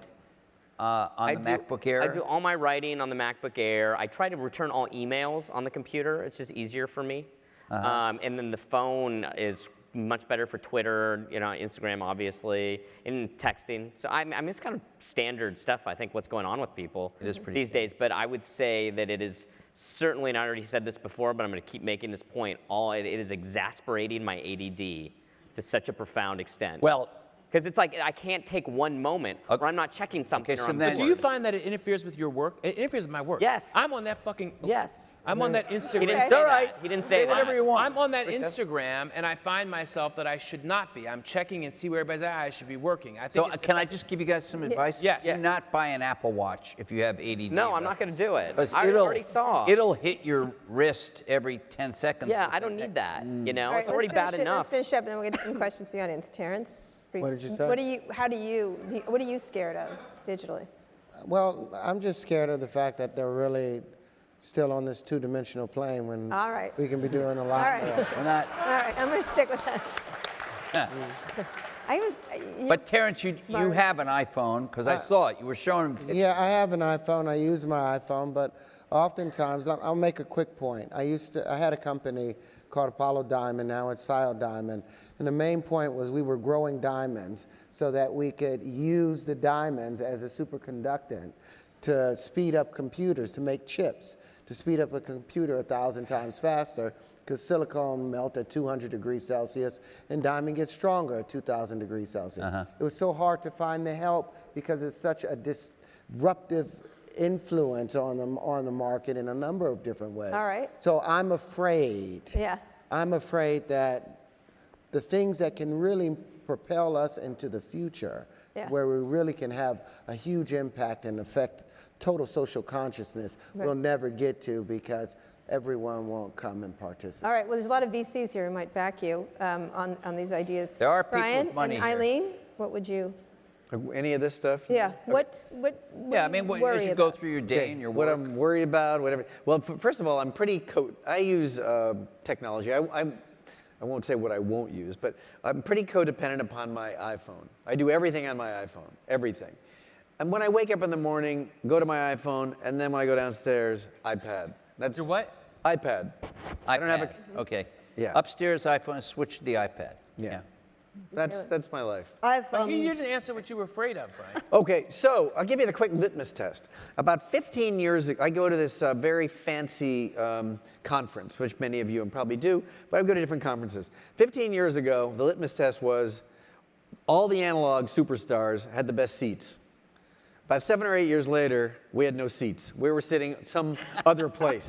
on the MacBook Air? I do all my writing on the MacBook Air. I try to return all emails on the computer. It's just easier for me. And then the phone is much better for Twitter, Instagram, obviously, and texting. So I mean, it's kind of standard stuff, I think, what's going on with people these days. But I would say that it is certainly, and I already said this before, but I'm going to keep making this point, it is exasperating my ADD to such a profound extent. Well, because it's like I can't take one moment where I'm not checking something. Okay, or so I'm then- But do you find that it interferes with your work? It interferes with my work. Yes. I'm on that fucking. Yes. I'm on that Instagram. He didn't say that. He didn't say that. whatever you want. I'm on that Instagram, and I find myself that I should not be. I'm checking and see where everybody's at. I should be working. I think. So can I just give you guys some advice? Yes. Do not buy an Apple Watch if you have ADD. No, I'm not going to do it. 'Cause I already saw. It'll hit your wrist every 10 seconds. Yeah, I don't need that. All right, It's already let's bad finish it. enough. Let's finish up, and then we'll get to some questions from the audience. Terrence? What did you say? What are you scared of digitally? Well, I'm just scared of the fact that they're really still on this two-dimensional plane when All right. we can be doing a lot All right. more. We're not. All right, I'm going to stick with that. But Terrence, you have an iPhone because I saw it. You were showing him. Yeah, I have an iPhone. I use my iPhone, but oftentimes, I'll make a quick point. I had a company called Apollo Diamond. Now it's Sile Diamond. And the main point was we were growing diamonds so that we could use the diamonds as a superconductant to speed up computers, to make chips, to speed up a computer 1,000 times faster, because silicon melts at 200 degrees Celsius and diamond gets stronger at 2,000 degrees Celsius. It was so hard to find the help because it's such a disruptive influence on the market in a number of different ways. All right. So I'm afraid. Yeah. I'm afraid that the things that can really propel us into the future, where we really can have a huge impact and affect total social consciousness, we'll never get to because everyone won't come and participate. All right, well, there's a lot of VCs here who might back you on these ideas. There are people Brian with money and here. Ilene, what would you? Any of this stuff? Yeah, what Yeah, I mean, you as worry you go about? through your day and your What work. I'm worried about, whatever. Well, first of all, I'm pretty I use technology. I won't say what I won't use, but I'm pretty codependent upon my iPhone. I do everything on my iPhone, everything. And when I wake up in the morning, go to my iPhone, and then when I go downstairs, iPad. That's Your what? iPad. I don't have a. Okay. Yeah. Upstairs iPhone, switch to the iPad. Yeah. That's my life. But you didn't answer what you were afraid of, Brian. Okay, so I'll give you the quick litmus test. About 15 years ago, I go to this very fancy conference, which many of you probably do, but I go to different conferences. 15 years ago, the litmus test was all the analog superstars had the best seats. About 7 or 8 years later, we had no seats. We were sitting some other place.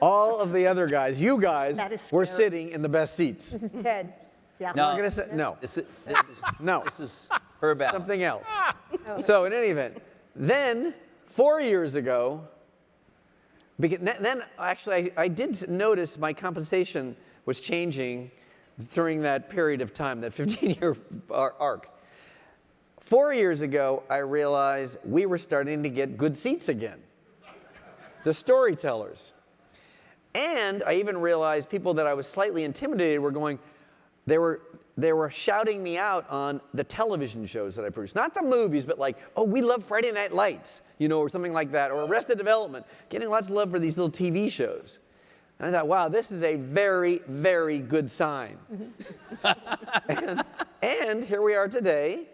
All of the other guys, you guys, were sitting in the best seats. This is Ted. Yeah. No. We're gonna say, no. This is No. This is Herb Allen. Something else. So in any event, then 4 years ago, then actually I did notice my compensation was changing during that period of time, that 15-year arc. 4 years ago, I realized we were starting to get good seats again. The storytellers. And I even realized people that I was slightly intimidated were going, they were shouting me out on the television shows that I produced. Not the movies, but like, oh, we love Friday Night Lights, or something like that, or Arrested Development. Getting lots of love for these little TV shows. And I thought, wow, this is a very, very good sign. and here we are today,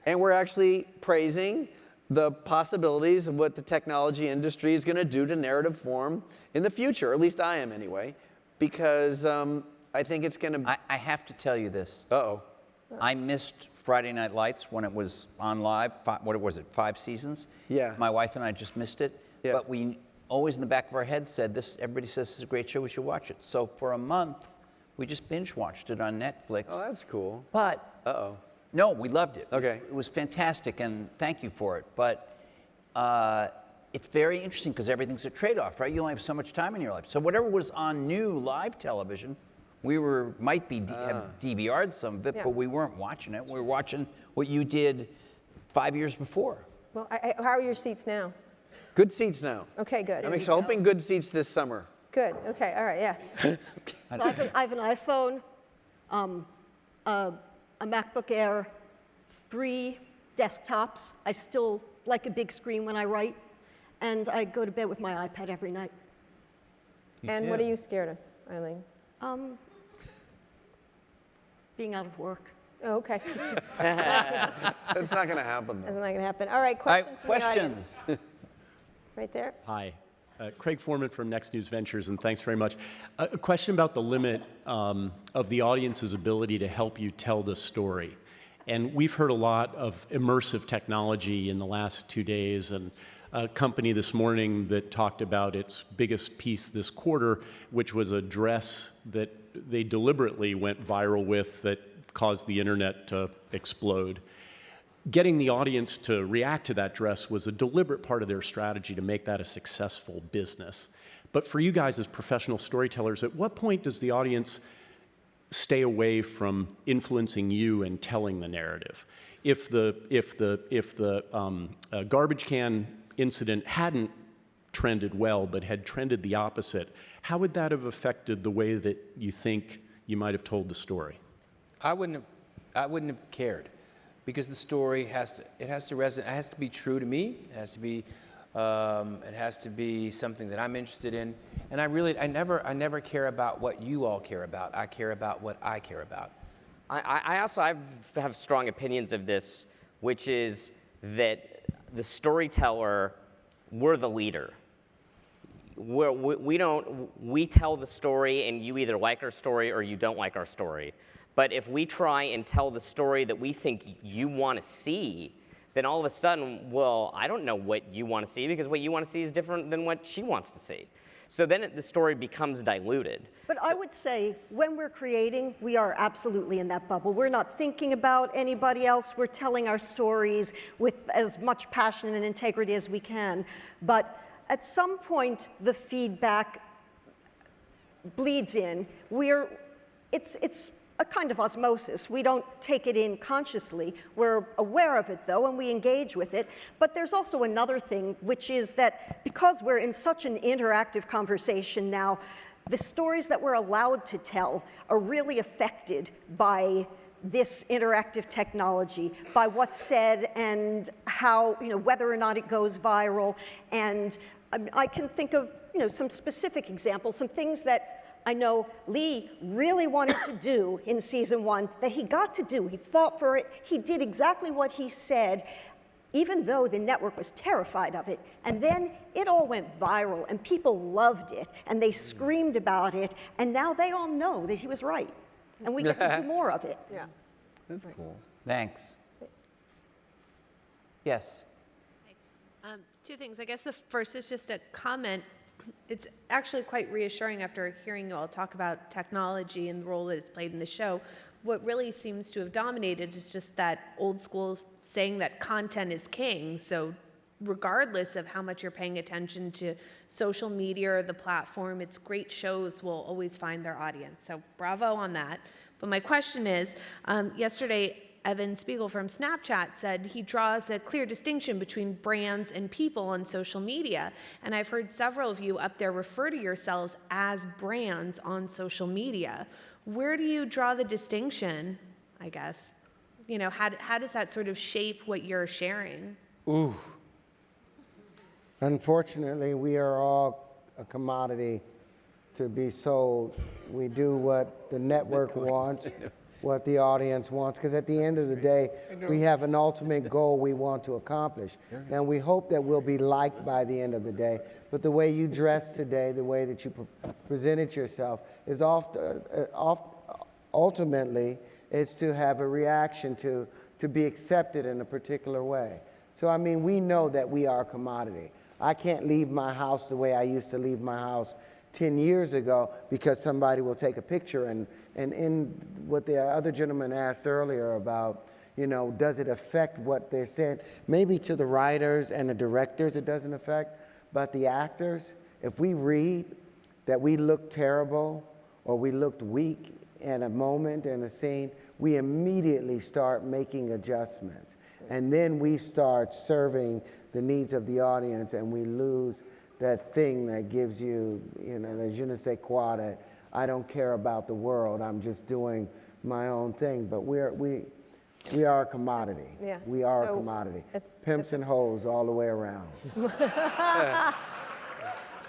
and we're actually praising the possibilities of what the technology industry is going to do to narrative form in the future. At least I am anyway, because I think it's going to... I have to tell you this. Uh-oh. I missed Friday Night Lights when it was on live. What was it, 5 seasons? Yeah. My wife and I just missed it. Yeah. But we always in the back of our head said, everybody says this is a great show, we should watch it. So for a month, we just binge watched it on Netflix. Oh, that's cool. But Uh-oh. No, we loved it. Okay. It was fantastic, and thank you for it. But it's very interesting because everything's a trade-off, right? You only have so much time in your life. So whatever was on new live television, we might be have DVR'd some of it, but we weren't watching it. We were watching what you did 5 years before. Well, how are your seats now? Good seats now. Okay, good. I'm hoping good seats this summer. Good. Okay. All right. Yeah. So I have an iPhone, a MacBook Air, 3 desktops. I still like a big screen when I write, and I go to bed with my iPad every night. And what are you scared of, Ilene? Being out of work. Oh, okay. That's not going to happen, That's though. not going to happen. All right. Questions from the audience. Right there. Hi. Craig Foreman from Next News Ventures, and thanks very much. A question about the limit of the audience's ability to help you tell the story. And we've heard a lot of immersive technology in the last 2 days, and a company this morning that talked about its biggest piece this quarter, which was a dress that they deliberately went viral with that caused the internet to explode. Getting the audience to react to that dress was a deliberate part of their strategy to make that a successful business. But for you guys as professional storytellers, at what point does the audience stay away from influencing you and telling the narrative? If the garbage can incident hadn't trended well but had trended the opposite, how would that have affected the way that you think you might have told the story? I wouldn't have cared, because the story has to resonate. It has to be true to me. It has to be something that I'm interested in. And I never care about what you all care about. I care about what I care about. I also have strong opinions of this, which is that the storyteller, we're the leader. We tell the story, and you either like our story or you don't like our story. But if we try and tell the story that we think you want to see, then all of a sudden, well, I don't know what you want to see, because what you want to see is different than what she wants to see. So then the story becomes diluted. But I would say when we're creating, we are absolutely in that bubble. We're not thinking about anybody else. We're telling our stories with as much passion and integrity as we can. But at some point, the feedback bleeds in. It's a kind of osmosis. We don't take it in consciously. We're aware of it, though, and we engage with it. But there's also another thing, which is that because we're in such an interactive conversation now, the stories that we're allowed to tell are really affected by this interactive technology, by what's said and how, whether or not it goes viral. And I can think of, some specific examples, some things that I know Lee really wanted to do in season 1 that he got to do. He fought for it. He did exactly what he said, even though the network was terrified of it. And then it all went viral, and people loved it, and they screamed about it, and now they all know that he was right. And we get to do more of it. Yeah. That's cool. Thanks. Yes. Two things. I guess the first is just a comment. It's actually quite reassuring after hearing you all talk about technology and the role that it's played in the show. What really seems to have dominated is just that old school saying that content is king. So regardless of how much you're paying attention to social media or the platform, it's great shows will always find their audience. So bravo on that. But my question is, yesterday, Evan Spiegel from Snapchat said he draws a clear distinction between brands and people on social media. And I've heard several of you up there refer to yourselves as brands on social media. Where do you draw the distinction, I guess? How does that sort of shape what you're sharing? Ooh. Unfortunately, we are all a commodity to be sold. We do what the network wants, what the audience wants, because at the end of the day, we have an ultimate goal we want to accomplish. And we hope that we'll be liked by the end of the day. But the way you dress today, the way that you presented yourself, is ultimately, it's to have a reaction to be accepted in a particular way. So, I mean, we know that we are a commodity. I can't leave my house the way I used to leave my house 10 years ago because somebody will take a picture. And in what the other gentleman asked earlier about, You know, does it affect what they're saying? Maybe to the writers and the directors it doesn't affect, but the actors, if we read that we look terrible or we looked weak in a moment in a scene, we immediately start making adjustments. And then we start serving the needs of the audience, and we lose that thing that gives you, you know, the je ne sais quoi, that I don't care about the world, I'm just doing my own thing. But we are a commodity. Yeah. We are So a commodity. it's- Pimps and hoes all the way around.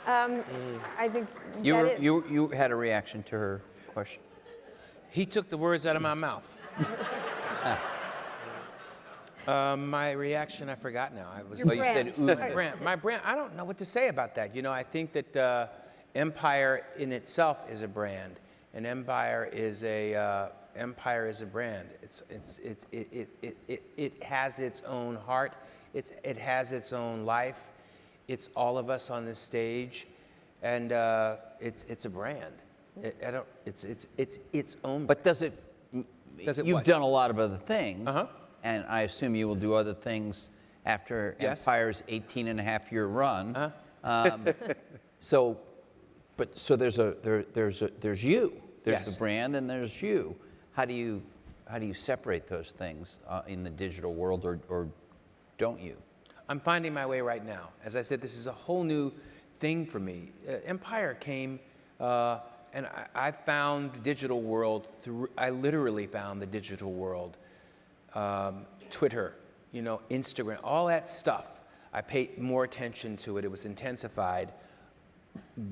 I think You, that were, is- you had a reaction to her question. He took the words out of my mouth. My reaction, I forgot now. I was. Your brand. My brand. I don't know what to say about that. You know, I think that Empire in itself is a brand, and Empire is a brand. It has its own heart. It has its own life. It's all of us on this stage, and it's a brand. It's its own. But does it? You've what? done a lot of other things, and I assume you will do other things after Yes. Empire's 18-and-a-half-year run. So there's you. There's Yes. the brand, and there's you. How do you separate those things in the digital world, or don't you? I'm finding my way right now. As I said, this is a whole new thing for me. Empire came, and I found the digital world through. I literally found the digital world, Twitter, you know, Instagram, all that stuff. I paid more attention to it. It was intensified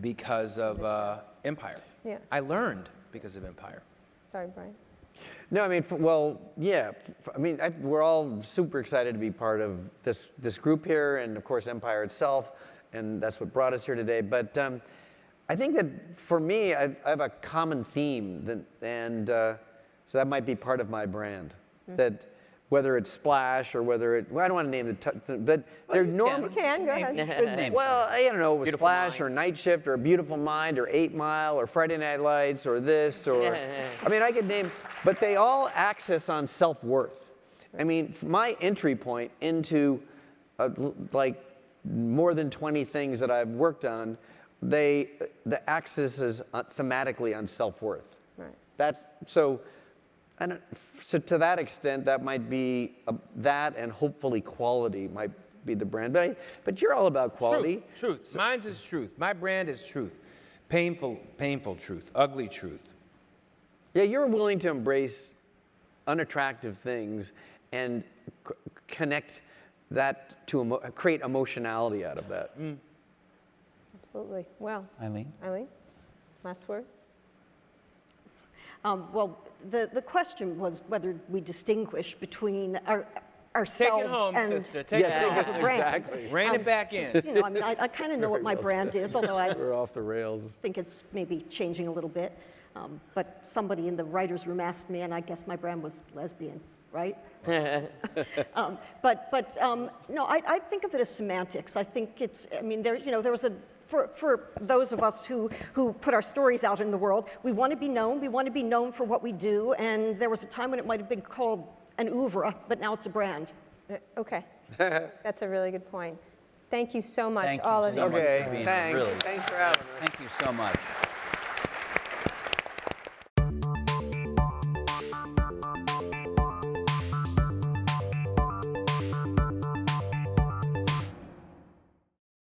because of Empire. Yeah. I learned because of Empire. Sorry, Brian. No, I mean, we're all super excited to be part of this group here, and of course Empire itself, and that's what brought us here today. But I think that for me, I have a common theme, so that might be part of my brand. That whether it's Splash or whether it, well, I don't want to name but they're normal. You can, go ahead. Good name. Well, I don't know, Beautiful Splash Mind. or Night Shift or Beautiful Mind or 8 Mile or Friday Night Lights or this or, I mean, I could name, but they all access on self-worth. I mean, my entry point into like more than 20 things that I've worked on, the axis is thematically on self-worth. Right. So to that extent, that might be that, and hopefully quality might be the brand. But you're all about quality. Truth. Mine's is truth. My brand is truth. Painful truth. Ugly truth. Yeah, you're willing to embrace unattractive things and connect that to create emotionality out of that. Absolutely. Well, Ilene? Last word? Well, the question was whether we distinguish between ourselves Take it home, and sister. Take it home. the brand. Exactly. Rein it back in. You know, I mean, I kind of know what my brand is, although I We're off the rails. think it's maybe changing a little bit. But somebody in the writer's room asked me, and I guess my brand was lesbian, right? No, I think of it as semantics. I think it's, I mean, there was a, for those of us who put our stories out in the world, we want to be known. We want to be known for what we do. And there was a time when it might have been called an oeuvre, but now it's a brand. Okay. That's a really good point. Thank you so much, Thank you all of so you. much Okay, for being here, thanks. really. Thanks for having us. Thank you so much.